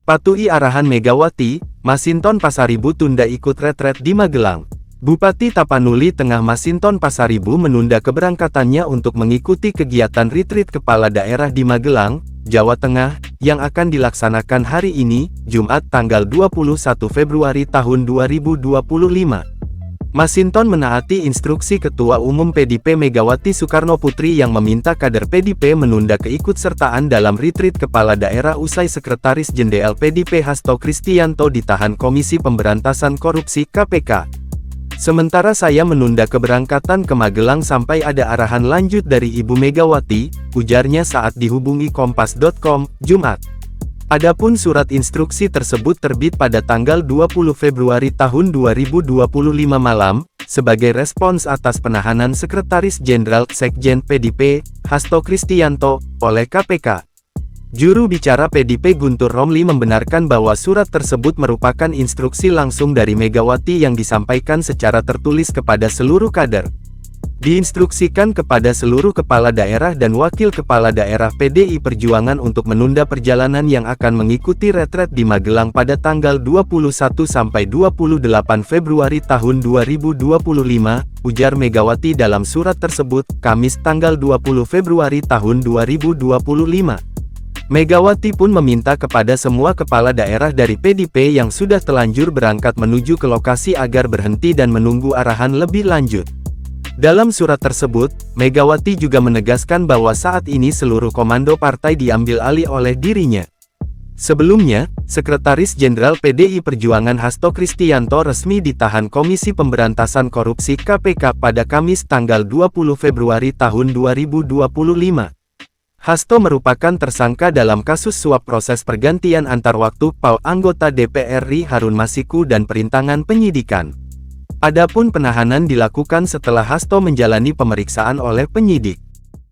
Patuhi arahan Megawati, Masinton Pasaribu tunda ikut retret di Magelang. Bupati Tapanuli Tengah Masinton Pasaribu menunda keberangkatannya untuk mengikuti kegiatan retreat kepala daerah di Magelang, Jawa Tengah, yang akan dilaksanakan hari ini, Jumat tanggal 21 Februari tahun 2025. Masinton menaati instruksi Ketua Umum PDIP Megawati Soekarnoputri yang meminta kader PDIP menunda keikutsertaan dalam retreat kepala daerah usai Sekretaris Jenderal PDIP Hasto Kristianto ditahan Komisi Pemberantasan Korupsi (KPK). Sementara saya menunda keberangkatan ke Magelang sampai ada arahan lanjut dari Ibu Megawati, ujarnya saat dihubungi Kompas.com, Jumat. Adapun surat instruksi tersebut terbit pada tanggal 20 Februari tahun 2025 malam, sebagai respons atas penahanan Sekretaris Jenderal Sekjen PDIP, Hasto Kristianto, oleh KPK. Juru bicara PDIP Guntur Romli membenarkan bahwa surat tersebut merupakan instruksi langsung dari Megawati yang disampaikan secara tertulis kepada seluruh kader. Diinstruksikan kepada seluruh kepala daerah dan wakil kepala daerah PDI Perjuangan untuk menunda perjalanan yang akan mengikuti retret di Magelang pada tanggal 21 sampai 28 Februari tahun 2025, ujar Megawati dalam surat tersebut, Kamis tanggal 20 Februari tahun 2025. Megawati pun meminta kepada semua kepala daerah dari PDIP yang sudah telanjur berangkat menuju ke lokasi agar berhenti dan menunggu arahan lebih lanjut. Dalam surat tersebut, Megawati juga menegaskan bahwa saat ini seluruh komando partai diambil alih oleh dirinya. Sebelumnya, Sekretaris Jenderal PDI Perjuangan Hasto Kristianto resmi ditahan Komisi Pemberantasan Korupsi (KPK) pada Kamis tanggal 20 Februari tahun 2025. Hasto merupakan tersangka dalam kasus suap proses pergantian antar waktu PAU anggota DPR RI Harun Masiku dan perintangan penyidikan. Adapun penahanan dilakukan setelah Hasto menjalani pemeriksaan oleh penyidik.